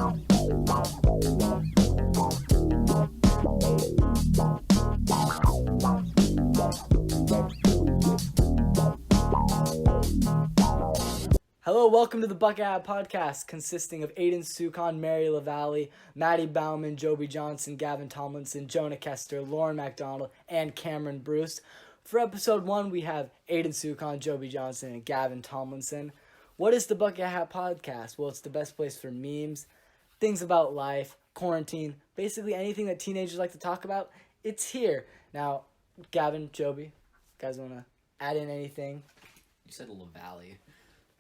Hello, welcome to the Bucket Hat Podcast, consisting of Aidan, 6IX9INE, Mary LaValle, Maddie Bauman, Joby Johnson, Gavin Tomlinson, Jonah Kester, Lauren MacDonald, and Cameron Bruce. For episode 1, we have Aidan, 6IX9INE, Joby Johnson, and Gavin Tomlinson. What is the Bucket Hat Podcast? Well, it's the best place for memes, things about life, quarantine, basically anything that teenagers like to talk about. It's here. Now, Gavin, Joby, you guys want to add in anything? You said LaValle.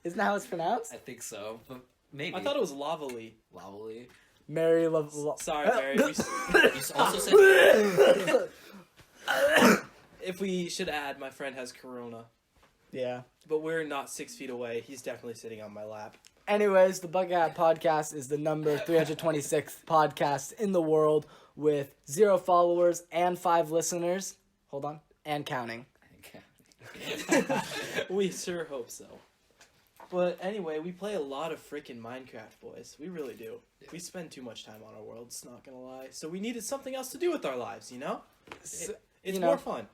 Isn't that how it's pronounced? I think so, but maybe. I thought it was Lavally. Lavally. Mary Sorry, Mary. You also said... If we should add, my friend has corona. Yeah. But we're not 6 feet away. He's definitely sitting on my lap. Anyways, the Bucket Hat Podcast is the number 326th podcast in the world with 0 followers and 5 listeners. Hold on. And counting. We sure hope so. But anyway, we play a lot of freaking Minecraft, boys. We really do. Yeah. We spend too much time on our worlds, not gonna lie. So we needed something else to do with our lives, you know? It's more fun.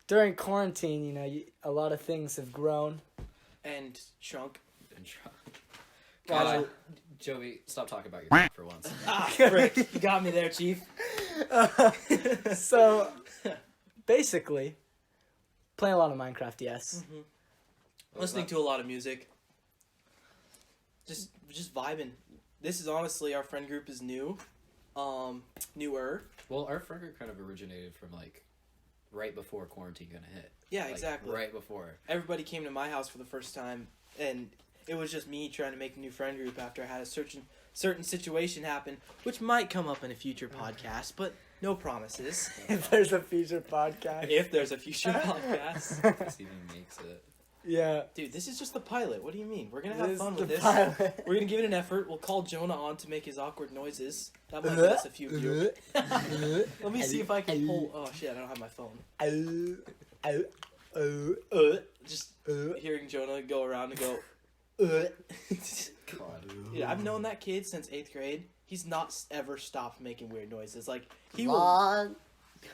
During quarantine, a lot of things have grown. And shrunk. God, Joey, stop talking about your for once. Frick. You got me there, Chief. So, basically, playing a lot of Minecraft, yes. Mm-hmm. Listening to a lot of music. Just vibing. This is honestly, our friend group is new. Newer. Well, our friend group kind of originated from, right before quarantine gonna hit. Yeah, exactly. Right before. Everybody came to my house for the first time, and it was just me trying to make a new friend group after I had a certain situation happen, which might come up in a future podcast, but no promises. If there's a future podcast. If there's a future podcast. This even makes it. Yeah. Dude, this is just the pilot. What do you mean? We're going to have fun with this. Pilot. We're going to give it an effort. We'll call Jonah on to make his awkward noises. That might get us a few viewers. Let me see if I can pull... Oh, shit, I don't have my phone. Just hearing Jonah go around and go... God. Yeah, I've known that kid since 8th grade. He's not ever stopped making weird noises.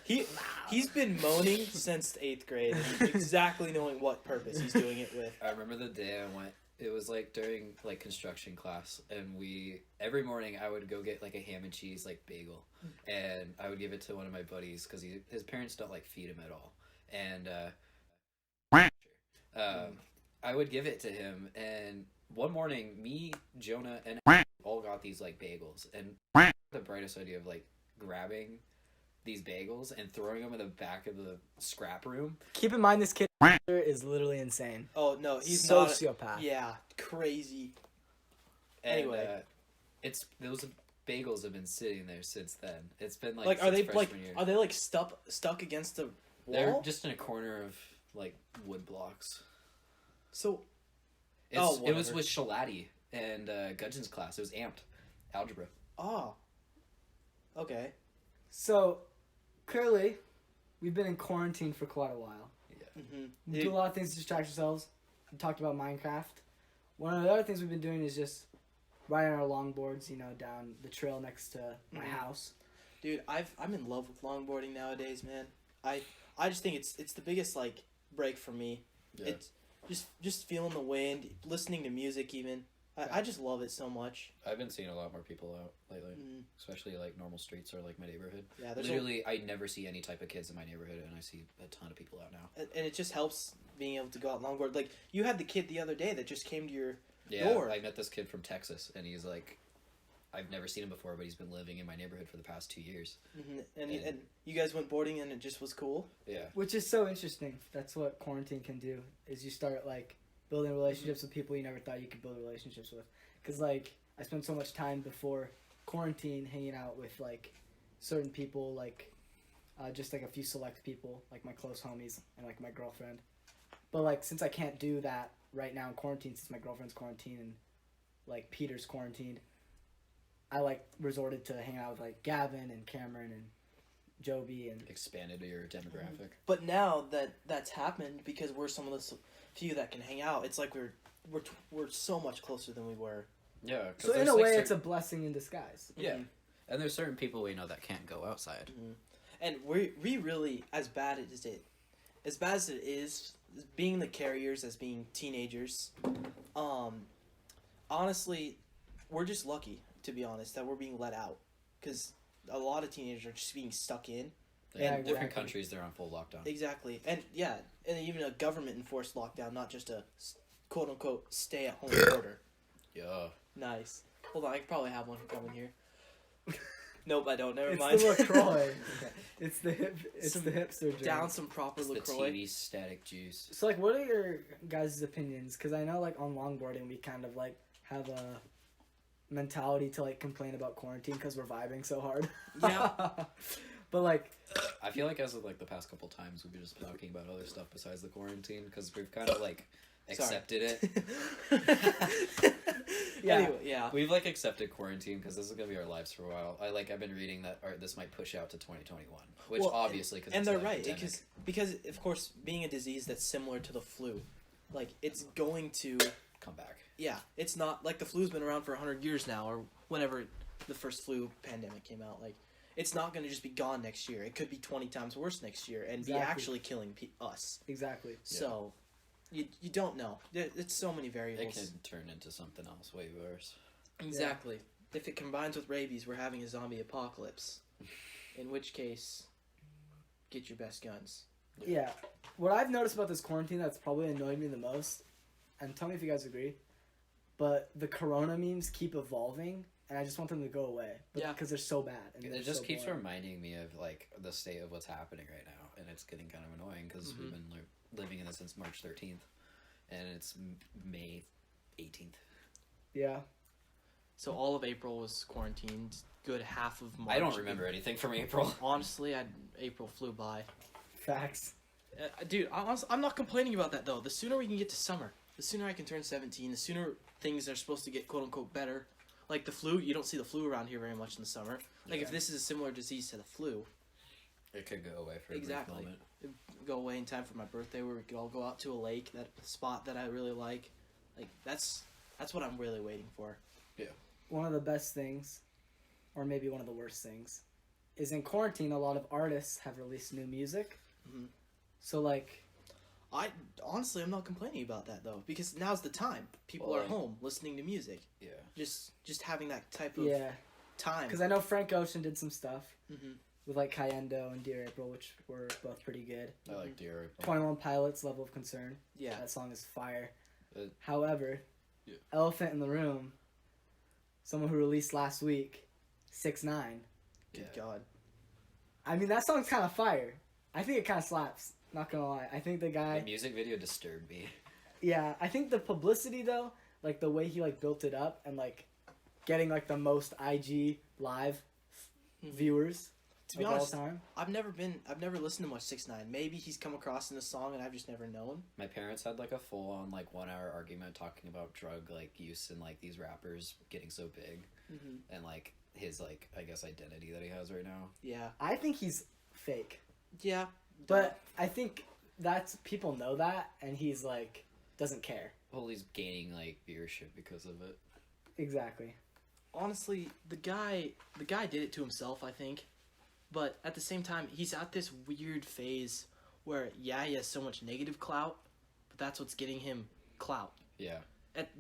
He's been moaning since 8th grade, exactly knowing what purpose he's doing it with. I remember the day I went. It was during construction class, and every morning I would go get a ham and cheese bagel, and I would give it to one of my buddies because his parents don't feed him at all, and I would give it to him, and one morning me, Jonah, and all got these bagels, and the brightest idea of grabbing these bagels and throwing them in the back of the scrap room. Keep in mind, this kid is literally insane. Oh, no, he's sociopath. Yeah, crazy. And, anyway. Those bagels have been sitting there since then. It's been are they freshman year. are they stuck against the wall? They're just in a corner of wood blocks. So it was with Shalati and Gudgeon's class. It was amped algebra. Oh. Okay. So, clearly, we've been in quarantine for quite a while. Yeah. Mm-hmm. We do a lot of things to distract ourselves. We talked about Minecraft. One of the other things we've been doing is just riding our longboards, down the trail next to my house. Dude, I'm in love with longboarding nowadays, man. I just think it's the biggest break for me. Yeah. It's just feeling the wind, listening to music even. I just love it so much. I've been seeing a lot more people out lately, especially normal streets or my neighborhood. Yeah, literally, I never see any type of kids in my neighborhood, and I see a ton of people out now. And it just helps being able to go out longboard. You had the kid the other day that just came to your Yeah, door. I met this kid from Texas, and he's I've never seen him before, but he's been living in my neighborhood for the past 2 years. Mm-hmm. And you guys went boarding, and it just was cool. Yeah, Which is so interesting. That's what quarantine can do, is you start building relationships with people you never thought you could build relationships with. Because I spent so much time before quarantine hanging out with certain people, just a few select people, my close homies and my girlfriend. But since I can't do that right now in quarantine, since my girlfriend's quarantined and Peter's quarantined, I resorted to hang out with Gavin and Cameron and Joby and expanded your demographic. But now that's happened, because we're some of the few that can hang out, it's we're so much closer than we were Yeah. 'Cause So in there's, a like, way, it's a blessing in disguise. Yeah. And there's certain people we know that can't go outside. Mm-hmm. And we really, as bad as it is, being the carriers as being teenagers, honestly, we're just lucky, to be honest, that we're being let out. Because a lot of teenagers are just being stuck in. Yeah, In different exactly. countries, they're on full lockdown. Exactly. And yeah, and even a government-enforced lockdown, not just a quote-unquote stay-at-home order. Yeah. Nice. Hold on, I could probably have one coming here. Nope, I don't. Never It's mind. the LaCroix. It's the hip. It's Some the hipster drink. Down some proper It's the LaCroix. TV static juice. So like, what are your guys' opinions? Because I know like on longboarding we kind of like have a mentality to like complain about quarantine because we're vibing so hard. Yeah. But like, I feel like as of like the past couple times, we've been just talking about other stuff besides the quarantine because we've kind of like accepted it. Yeah. Anyway, yeah. We've like accepted quarantine because this is gonna be our lives for a while. I've been reading that this might push out to 2021, which Well, obviously because And they're right because of course being a disease that's similar to the flu, like it's going to come back. Yeah, it's not like the flu's been around for 100 years now, or whenever the first flu pandemic came out. Like, it's not going to just be gone next year. It could be 20 times worse next year and be Exactly. actually killing us. exactly. So, you don't know. It's so many It variables. can turn into something else way worse. Exactly. If it combines with rabies, we're having a zombie apocalypse. In which case, get your best guns. Yeah. What I've noticed about this quarantine that's probably annoyed me the most, and tell me if you guys agree, but the Corona memes keep evolving, and I just want them to go away. Yeah. Because they're so bad. And It they're just so keeps boring. reminding me of like the state of what's happening right now, and it's getting kind of annoying because we've been living in this since March 13th, and it's May 18th. Yeah. So all of April was quarantined. Good half of March. I don't remember anything from April. Honestly, April flew by. Facts. Dude, I'm not complaining about that though. The sooner we can get to summer, the sooner I can turn 17, the sooner things are supposed to get quote unquote better. Like the flu, you don't see the flu around here very much in the summer. Like if this is a similar disease to the flu, It could go away for a brief Exactly. moment. it'd go away in time for my birthday where we could all go out to a lake, that spot that I really like. Like that's what I'm really waiting for. One of the best things, or maybe one of the worst things, is in quarantine a lot of artists have released new music. Mhm. So like, I'm not complaining about that though, because now's the time. People Well, are home listening to music, Yeah. just having that type of yeah. time. Because I know Frank Ocean did some stuff hmm with like Cayendo and Dear April, which were both pretty good. I like Dear April. 21 Pilots, Level of Concern. Yeah. That song is fire. Uh, However, yeah. Elephant in the Room, someone who released last week, 6IX9INE. Good Yeah. God. I mean, that song's kind of fire. I think it kind of slaps. Not gonna lie. I think the guy. The music video disturbed me. Yeah, I think the publicity though, like the way he like built it up and like getting like the most IG live viewers To be of honest, all time. I've never listened to much 6ix9ine. Maybe he's come across in a song and I've just never known. My parents had like a full on like 1 hour argument talking about drug like use and like these rappers getting so big Mm-hmm. and like his like I guess identity that he has right now. Yeah. I think he's fake, Yeah. but I think that's people know that, and he's like doesn't care. Well, he's gaining like viewership because of it. Exactly. Honestly, the guy did it to himself, I think. But at the same time, he's at this weird phase where he has so much negative clout, but that's what's getting him clout. Yeah.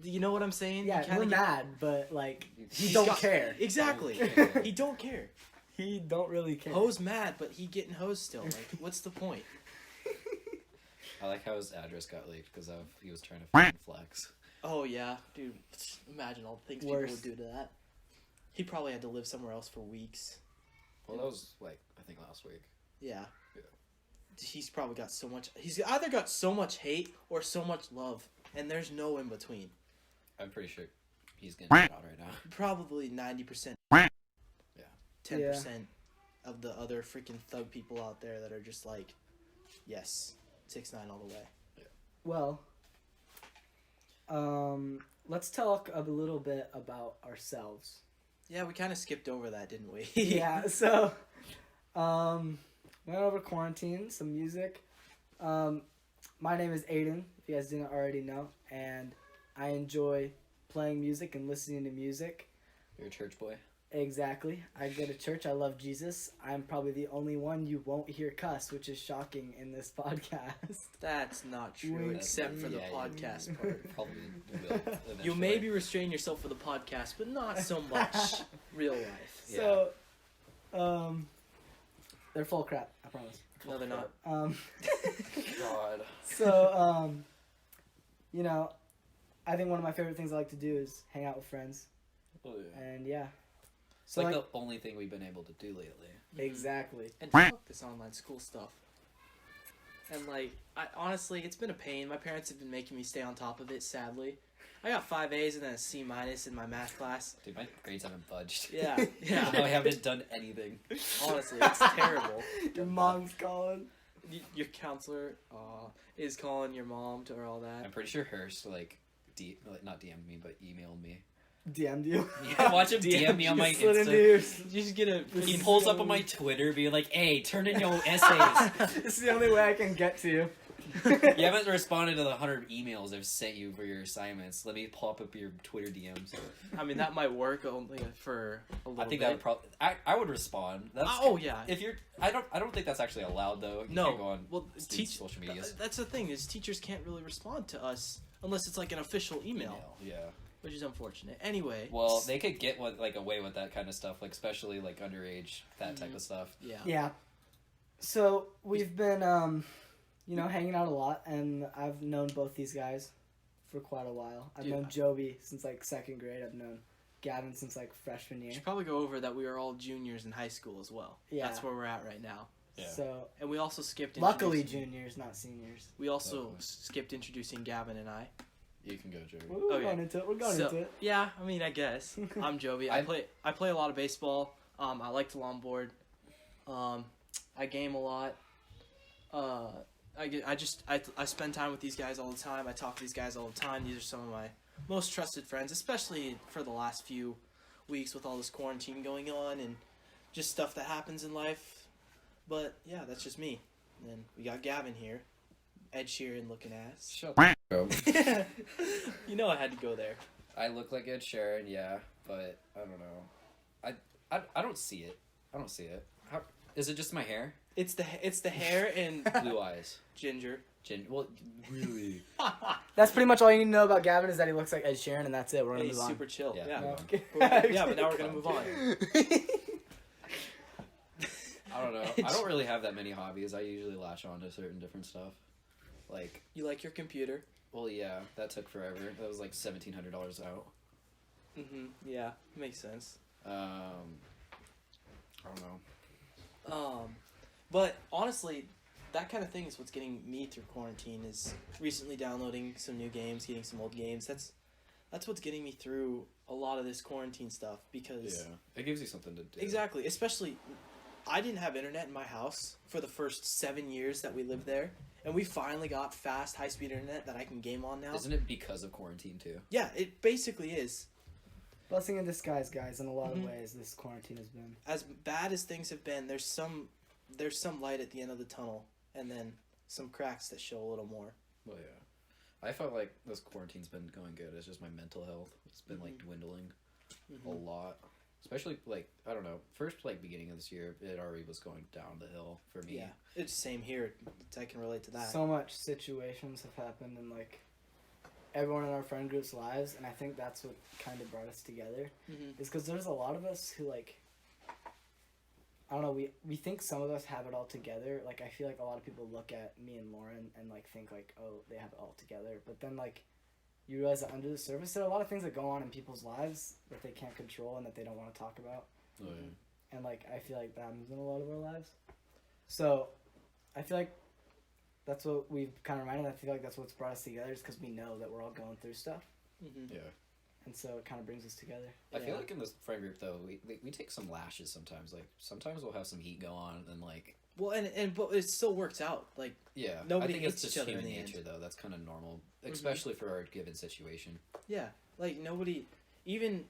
You know what I'm saying? Yeah, You kinda we're get- mad, but like he He's don't got- care. Exactly. Don't care. He don't care. He don't really care. Ho's mad, but he getting hosed still. Like, what's the point? I like how his address got leaked because he was trying to fucking flex. Oh yeah, dude. Imagine all the things Worst. people would do to that. He probably had to live somewhere else for weeks. Well, that was like I think last week. Yeah. Yeah. He's probably got so much. He's either got so much hate or so much love, and there's no in between. I'm pretty sure he's getting shot right now. Probably 90%. Yeah. 10% of the other freaking thug people out there that are just like, yes, 6ix9ine all the way. Well, let's talk a little bit about ourselves. Yeah, we kind of skipped over that, didn't we? Yeah, so went over quarantine, some music. My name is Aidan, if you guys didn't already know, and I enjoy playing music and listening to music. You're a church boy. Exactly. I go to church. I love Jesus. I'm probably the only one you won't hear cuss, which is shocking in this podcast. That's not true, Wink. except for the Yeah, podcast part. Probably will. You eventually. maybe restrain yourself for the podcast, but not so much real life. So, they're full of crap. I promise. No, they're not. God. So, you know, I think one of my favorite things I like to do is hang out with friends. Oh, yeah. And yeah. It's So like the only thing we've been able to do lately. Exactly. And fuck this online school stuff. And like, honestly, it's been a pain. My parents have been making me stay on top of it, sadly. I got 5 A's and then a C- in my math class. Dude, my grades haven't budged. Yeah, I yeah. haven't done anything. Honestly, it's terrible. Your mom's calling. Your counselor is calling your mom to all that. I'm pretty sure Hurst, not DM'd me, but emailed me. DM'd you. Yeah, watch him DM me on my Slid into Insta. your- You just get a He freaking pulls up on my Twitter being like, hey, turn in your essays. This is the only way I can get to you. You haven't responded to the 100 emails I've sent you for your assignments. Let me pop up your Twitter DMs. I mean, that might work only for a little I think bit. that would probably. I would respond. That's Oh yeah. If you're, I don't think that's actually allowed though. You can't go No. on Well, students' social medias. That's the thing is teachers can't really respond to us unless it's like an official email, Yeah. which is unfortunate. Anyway. Well, they could get away with that kind of stuff, like especially like underage, that type of stuff. Yeah. Yeah. So we've been, hanging out a lot, and I've known both these guys for quite a while. I've Dude, known Joby since like second grade. I've known Gavin since like freshman We year. should probably go over that we are all juniors in high school as well. Yeah. That's where we're at right now. Yeah. So And we also skipped. luckily introducing- juniors, not seniors. We also Definitely. skipped introducing Gavin and I. You can go, Joey. We're Okay. going into it. We're going So- into it. Yeah, I mean, I guess I'm Joby. I play a lot of baseball. I like to longboard. I game a lot. I spend time with these guys all the time. I talk to these guys all the time. These are some of my most trusted friends, especially for the last few weeks with all this quarantine going on and just stuff that happens in life. But yeah, that's just me. And then we got Gavin here, Ed Sheeran looking ass. Shut the up. You know I had to go there. I look like Ed Sheeran, yeah, but I don't know. I don't see it. I don't see it. How is it? Just my hair? It's the hair and Blue eyes. ginger. Well, really? That's pretty much all you need to know about Gavin is that he looks like Ed Sheeran, and that's it. We're gonna He's move on. super chill. Yeah. Yeah. No. Yeah, but now we're gonna move on. I don't know. I don't really have that many hobbies. I usually latch on to certain different stuff. Like, You like your computer? well, yeah, that took forever. That was like $1,700 out. Yeah, makes sense. I don't know. But honestly, that kind of thing is what's getting me through quarantine. Is recently downloading some new games, getting some old games. That's what's getting me through a lot of this quarantine stuff because Yeah, it gives you something to do. exactly, especially. I didn't have internet in my house for the first 7 years that we lived there, and we finally got fast, high-speed internet that I can game on now. Isn't it because of quarantine too? Yeah, it basically is. Blessing in disguise, guys. In a lot of Mhm. ways, this quarantine has been. As bad as things have been, there's some light at the end of the tunnel, and then some cracks that show a little more. Well, yeah. I felt like this quarantine's been going good. It's just my mental health. It's been like dwindling a lot. Especially like I don't know. First like beginning of this year, it already was going down the hill for me. Yeah, it's same here. I can relate to that. So much situations have happened in like everyone in our friend group's lives, and I think that's what kind of brought us together. Mhm. Is because there's a lot of us who like. I don't know. We think some of us have it all together. Like I feel like a lot of people look at me and Lauren and like think like, oh, they have it all together. But then like, you realize that under the surface, there are a lot of things that go on in people's lives that they can't control and that they don't want to talk about. Oh, yeah. And like I feel like that happens in a lot of our lives. So, I feel like that's what we've kind of reminded. I feel like that's what's brought us together is because we know that we're all going through stuff, Yeah. and so it kind of brings us together. I feel Yeah. like in this friend group though, we take some lashes sometimes. Like sometimes we'll have some heat go on and like Well, but it still works out. Like yeah. Nobody I think it's hates just each other human in the nature end. though. That's kind of normal, especially for our given situation. yeah, like nobody. Even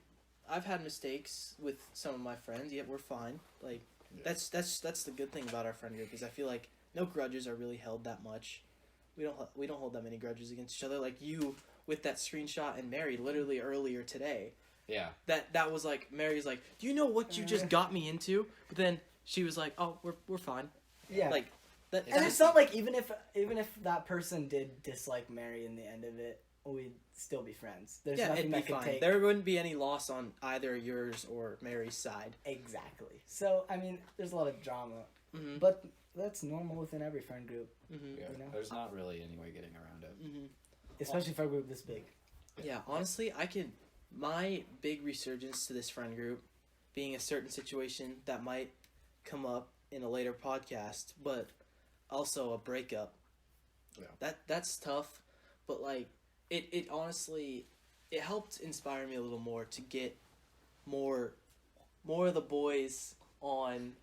I've had mistakes with some of my friends. Yet we're fine. Like Yeah. that's the good thing about our friend group is I feel like no grudges are really held that much. We don't hold that many grudges against each other. Like you with that screenshot and Mary literally earlier today. Yeah. That was like, Mary's like, do you know what you just got me into? But then she was like, oh, we're fine. Yeah. Like, that, And it's not like even if that person did dislike Mary in the end of it, we'd still be friends. There's yeah, nothing it'd be that could fine. take. There wouldn't be any loss on either yours or Mary's side. Exactly. So I mean, there's a lot of drama, Mm-hmm. but that's normal within every friend group, Mm-hmm. Yeah. You know? There's not really any way getting around it. Mm-hmm. especially for a group this big. Yeah, honestly, my big resurgence to this friend group being a certain situation that might come up in a later podcast, but also a breakup. Yeah. That's tough, but like it honestly it helped inspire me a little more to get more of the boys on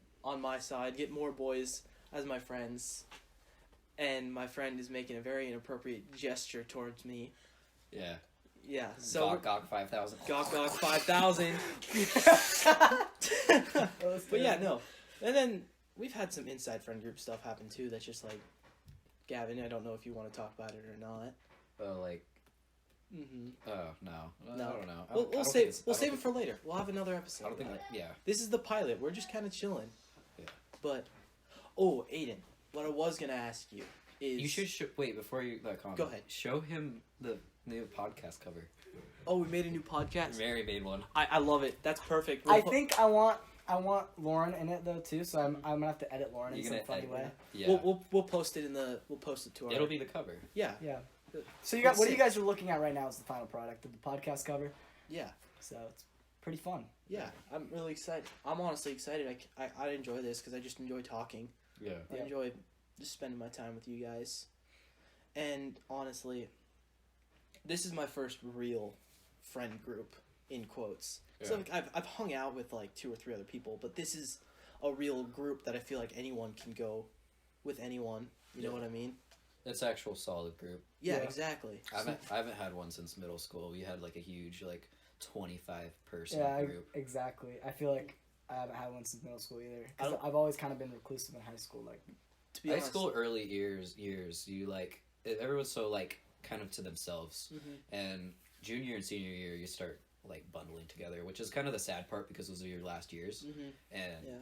my side, get more boys as my friends. And my friend is making a very inappropriate gesture towards me. Yeah. Yeah, so Gawk 5000. Gawk 5000. But yeah, no. And then we've had some inside friend group stuff happen too. That's just like, Gavin, I don't know if you want to talk about it or not. Oh, like. Mm-hmm. Oh no. No. I don't know. We'll save it for later. We'll have another episode. I don't think. about it. Yeah. This is the pilot. We're just kind of chilling. Yeah. But, oh, Aidan, what I was gonna ask you is You should wait before you comment. Go ahead. Show him the new podcast cover. Oh, we made a new podcast. Mary made one. I love it. That's perfect. I think I want Lauren in it though too, so I'm gonna have to edit Lauren in You're some gonna funny edit way. it? Yeah. We'll post it we'll post it to our. It'll be the cover. Yeah. Yeah. So you got what you guys are looking at right now is the final product of the podcast cover. Yeah. So it's pretty fun. Yeah, I'm really excited. I'm honestly excited. I enjoy this because I just enjoy talking. Yeah. I enjoy just spending my time with you guys. And honestly, this is my first real friend group, in quotes. Yeah. So like, I've hung out with like 2 or 3 other people, but this is a real group that I feel like anyone can go with anyone. You know what I mean? It's actual solid group. Yeah, Yeah. exactly. I haven't had one since middle school. We had like a huge 25-person Yeah, group. exactly. I feel like I haven't had one since middle school either. I Because don't- I've always kind of been reclusive in high school. Like, To be High honest. school early years, you everyone's so kind of to themselves. Mhm. And junior and senior year, you start bundling together, which is kind of the sad part because those are your last years, Mhm. and Yeah.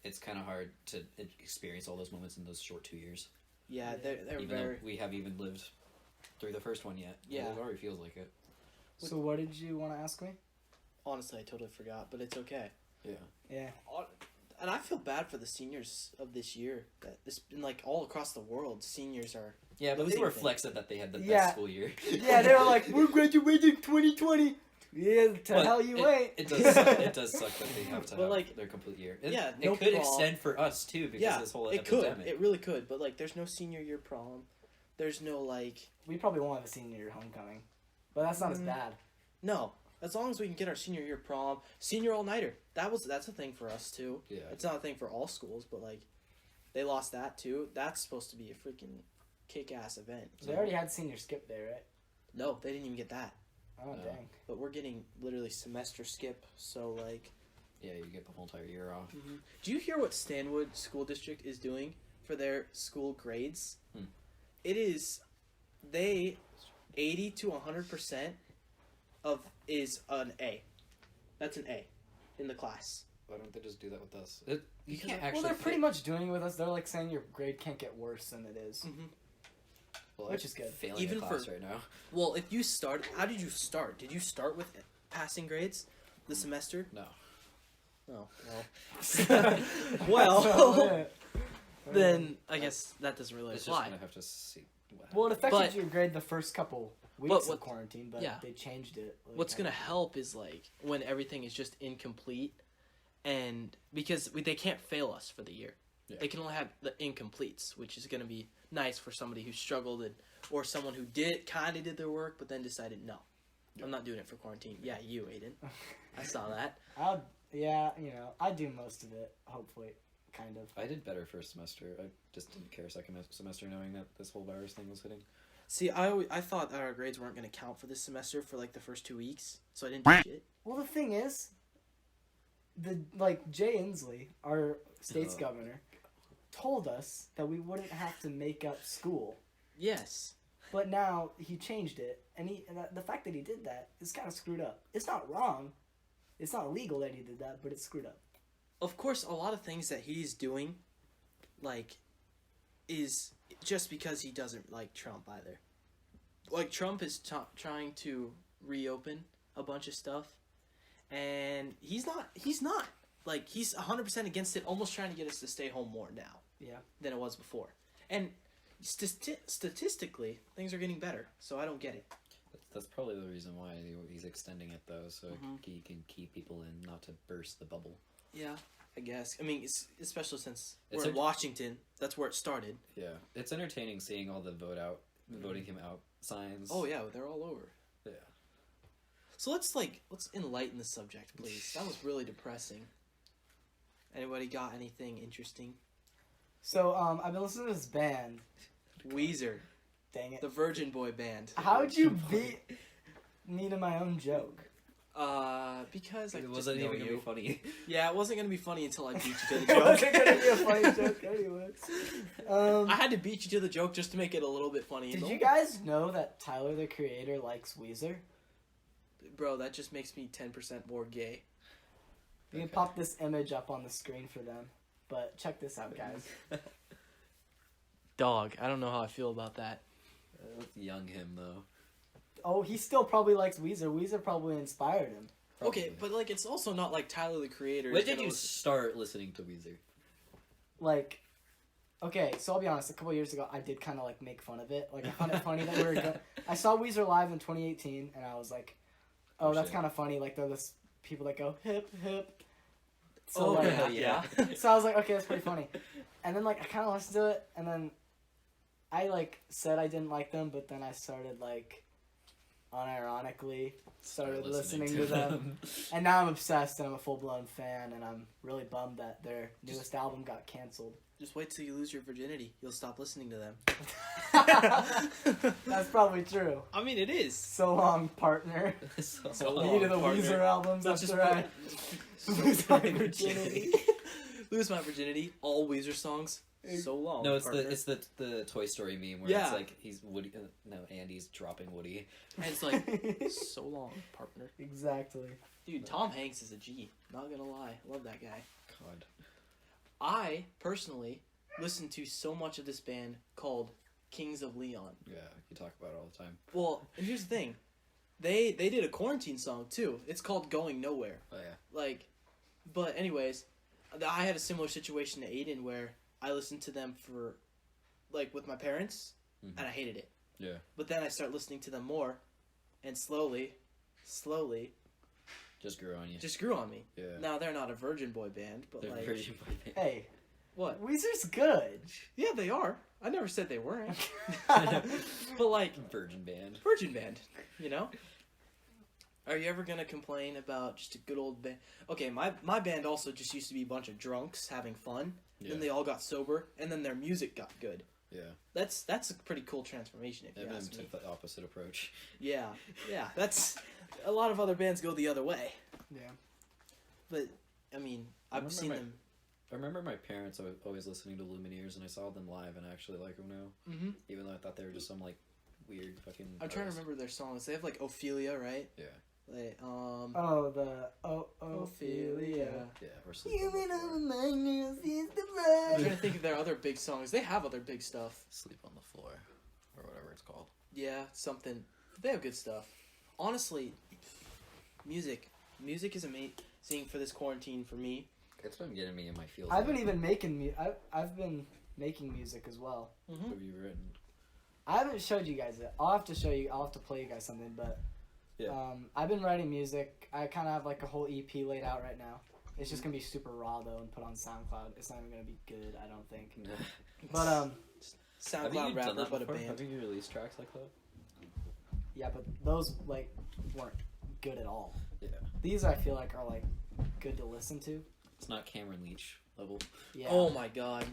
it's kind of hard to experience all those moments in those short 2 years. Yeah, they're Even very. though we haven't even lived through the first one yet. Yeah. It already feels like it. so what did you want to ask me? Honestly, I totally forgot, but it's okay. Yeah. Yeah. And I feel bad for the seniors of this year. That this all across the world, seniors are. Yeah, but they Losing were things. flexing that they had the Yeah. best school year. Yeah, they were like, we're graduating 2020. Yeah, to But hell you ain't. It does suck that they have to But, have their complete year. It, yeah, it no could prom. extend for us too because Yeah, of this whole it epidemic. could. It really could. But there's no senior year prom. There's no We probably won't have a senior year homecoming. But that's not as bad. no. As long as we can get our senior year prom, senior all nighter. That's a thing for us too. Yeah. It's not a thing for all schools, but they lost that too. That's supposed to be a freaking kick-ass event. They already had senior skip day, right? No, they didn't even get that. Oh, No. dang. But we're getting literally semester skip. So Yeah, you get the whole entire year off. Do you hear what Stanwood School District is doing for their school grades? It is, 80 to 100% is an A. That's an A in the class. Why don't they just do that with us? You can't Well, actually. they're pretty much doing it with us. They're saying your grade can't get worse than it is. which is good. Failing Even a class for- right now. Well, if you start, how did you start? Did you start with passing grades the semester? No. Oh, well. So, Then I guess that doesn't really It's just apply. gonna have to see. What well, it affected But- your grade the first couple weeks But of what- quarantine, but yeah. they changed it. What's gonna help is when everything is just incomplete, and because they can't fail us for the year, Yeah. they can only have the incompletes, which is gonna be nice for somebody who struggled or someone who did their work but then decided no, I'm not doing it for quarantine. Yeah, you, Aidan. I saw that. I do most of it. Hopefully, kind of. I did better first semester. I just didn't care second semester knowing that this whole virus thing was hitting. See, I thought that our grades weren't gonna count for this semester for the first 2 weeks, so I didn't do shit. Well, the thing is, Jay Inslee, our state's governor, told us that we wouldn't have to make up school. Yes. But now he changed it, and the fact that he did that is kind of screwed up. It's not wrong. It's not illegal that he did that, but it's screwed up. Of course, a lot of things that he's doing, like, is just because he doesn't like Trump either. Like, Trump is trying to reopen a bunch of stuff, and he's not, like, he's 100% against it, almost trying to get us to stay home more now. Yeah. Than it was before. And statistically, things are getting better, so I don't get it. That's probably the reason why he's extending it, though, so he can keep people in, not to burst the bubble. Yeah, I guess. I mean, especially since we're in Washington, that's where it started. Yeah, it's entertaining seeing all the voting him out signs. Oh yeah, they're all over. Yeah. So let's enlighten the subject, please. That was really depressing. Anybody got anything interesting? So I've been listening to this band. Weezer. Dang it. The Virgin Boy Band. How'd you beat me to my own joke? Because it wasn't even gonna be funny. Yeah, it wasn't gonna be funny until I beat you to the It joke. wasn't gonna be a funny joke anyways. I had to beat you to the joke just to make it a little bit funny. Did you guys know that Tyler, the Creator, likes Weezer? Bro, that just makes me 10% more gay. You can pop this image up on the screen for them. But check this out, guys. Dog, I don't know how I feel about that. Young him, though. Oh, he still probably likes Weezer. Weezer probably inspired him. Probably. Okay, but like it's also not like Tyler the Creator. When did you start listening to Weezer? Like, okay, so I'll be honest. A couple years ago, I did kind of like make fun of it. Like, I found it funny that we were. I saw Weezer live in 2018, and I was like, "Oh, that's kind of funny." Like, they're this people that go hip hip. So like, yeah. So I was like, okay, that's pretty funny. And then like I kind of listened to it, and then I like said I didn't like them, but then I started like unironically started listening to them. And now I'm obsessed, and I'm a full-blown fan, and I'm really bummed that their newest album got canceled. Just wait till you lose your virginity. You'll stop listening to them. That's probably true. I mean, it is. So long, partner. So Me long, to the partner. Weezer albums That's after just I lose my virginity. Lose my virginity. All Weezer songs. So long. No, it's partner. the Toy Story meme where it's like he's Woody. No, Andy's dropping Woody. And it's like so long, partner. Exactly. Dude, Tom Hanks is a G. Not gonna lie, love that guy. God. I personally listen to so much of this band called Kings of Leon. Yeah, you talk about it all the time. Well, and here's the thing, they did a quarantine song too. It's called Going Nowhere. Oh yeah. Like, but anyways, I had a similar situation to Aidan where I listened to them for, like, with my parents, and I hated it. Yeah. But then I started listening to them more, and slowly, just grew on you. just grew on me. Yeah. Now they're not a Virgin Boy band, but They're like, Virgin Boy band. Hey, what? Weezer's good. Yeah, they are. I never said they weren't. But like, Virgin band. Virgin band, you know? Are you ever gonna complain about just a good old band? Okay, my band also just used to be a bunch of drunks having fun. Yeah. Then they all got sober, and then their music got good. Yeah. That's a pretty cool transformation, if you ask me. took the opposite approach. Yeah. That's a lot of other bands go the other way. Yeah. But I mean, I've seen them. I remember my parents always listening to Lumineers, and I saw them live, and I actually like them now. Mm-hmm. Even though I thought they were just some like weird fucking. I'm trying to remember their songs. They have like Ophelia, right? Yeah. Like Oh, the Ophelia. Yeah, or Sleep on the Floor. I'm trying to think of their other big songs. They have other big stuff. Sleep on the Floor, or whatever it's called. Yeah, something. They have good stuff. Honestly, music is amazing for this quarantine for me. It's been getting me in my feels. I've been even making I've been making music as well. Mm-hmm. What have you written? I haven't showed you guys it. I'll have to show you. I'll have to play you guys something. But Yeah. I've been writing music. I kind of have like a whole EP laid out right now. It's just gonna be super raw though and put on SoundCloud. It's not even gonna be good, I don't think. But Have SoundCloud you done rapper, that but a before? band. Have you released tracks like that? yeah, but those like weren't good at all. Yeah. These I feel like are like good to listen to. It's not Cameron Leach level. Yeah. Oh my god,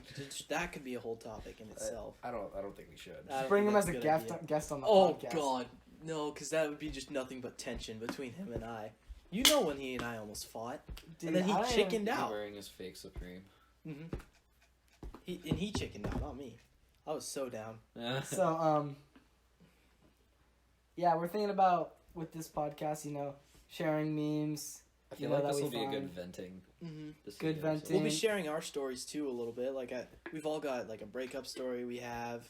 that could be a whole topic in itself. I don't think we should. I don't Bring think him as that's a good idea. guest on the Oh podcast. god, no, because that would be just nothing but tension between him and I. You know when he and I almost fought, Dude, and then he I don't even- chickened He's out. wearing his fake Supreme. Mm-hmm. He chickened out, not me. I was so down. So yeah, we're thinking about with this podcast, sharing memes. I feel like this will be a good venting. Mm-hmm. Good venting. We'll be sharing our stories too a little bit. Like we've all got like a breakup story. We have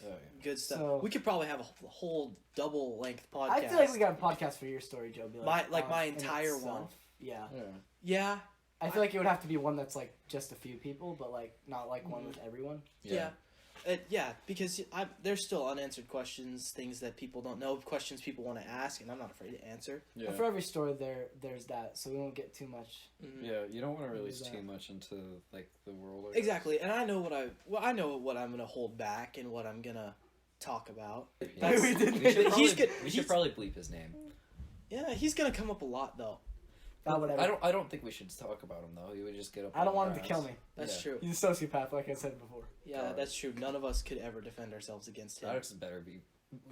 good stuff. So, we could probably have a whole double length podcast. I feel like we got a podcast for your story, Joby. My entire one. Yeah. Yeah. I feel like it would have to be one that's like just a few people, but like not like one with everyone. Yeah. Because there's still unanswered questions, things that people don't know, questions people want to ask, and I'm not afraid to answer. Yeah. And for every story, there's that, so we won't get too much. Mm-hmm. Yeah, you don't want to release too much into like the world. Exactly, and I know what I'm gonna hold back and what I'm gonna talk about. Yeah. We should probably bleep his name. Yeah, he's gonna come up a lot though. I don't think we should talk about him though. He would just get up. I don't want him to kill me. That's true. He's a sociopath, like I said before. Yeah, that's true. None of us could ever defend ourselves against him. Maddax better be.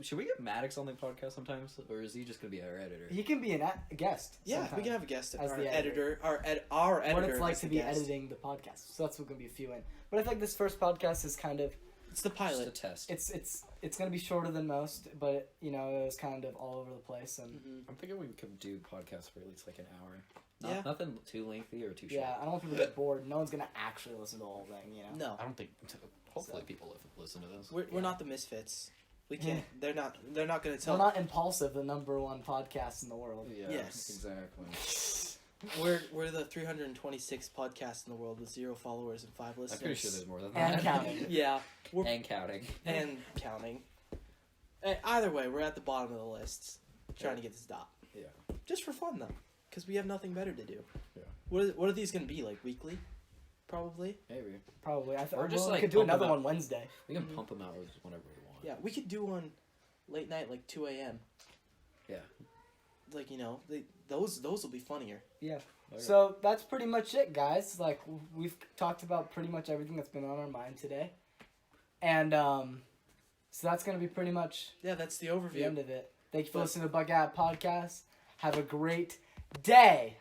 Should we get Maddax on the podcast sometimes, or is he just gonna be our editor? He can be a guest. Yeah, sometime. we can have a guest as our the editor. Our editor. What it's like to be guest. editing the podcast. So that's what gonna be a few in. But I think this first podcast is kind of. It's the pilot. Just a test. It's gonna be shorter than most, but it was kind of all over the place, and I'm thinking we could do podcasts for at least like an hour. Yeah. Nothing too lengthy or too short. yeah, I don't want people to get bored. No one's gonna actually listen to the whole thing, No, I don't think. Hopefully, people listen to this. we're not the misfits. We can't. They're not gonna tell. We're not Impulsive, the #1 podcast in the world. Yeah, Yes. exactly. We're the 326th podcast in the world with 0 followers and 5 listeners. I'm pretty sure there's more than And that. counting. Yeah, And counting. and counting. Either way, we're at the bottom of the list, trying to get this dot. Yeah. Just for fun though, because we have nothing better to do. Yeah. What are these gonna be like weekly? Probably. Maybe. Probably. Or just, we like, could do pump another them out. one Wednesday. We can pump them out whenever we want. Yeah, we could do one late night, like 2 a.m. Yeah. Like those will be funnier. Yeah. Okay. So that's pretty much it, guys. Like we've talked about pretty much everything that's been on our mind today, and so that's gonna be pretty much Yeah, that's the the overview. end of it. Thank you for listening to Bug Out Podcast. Have a great day.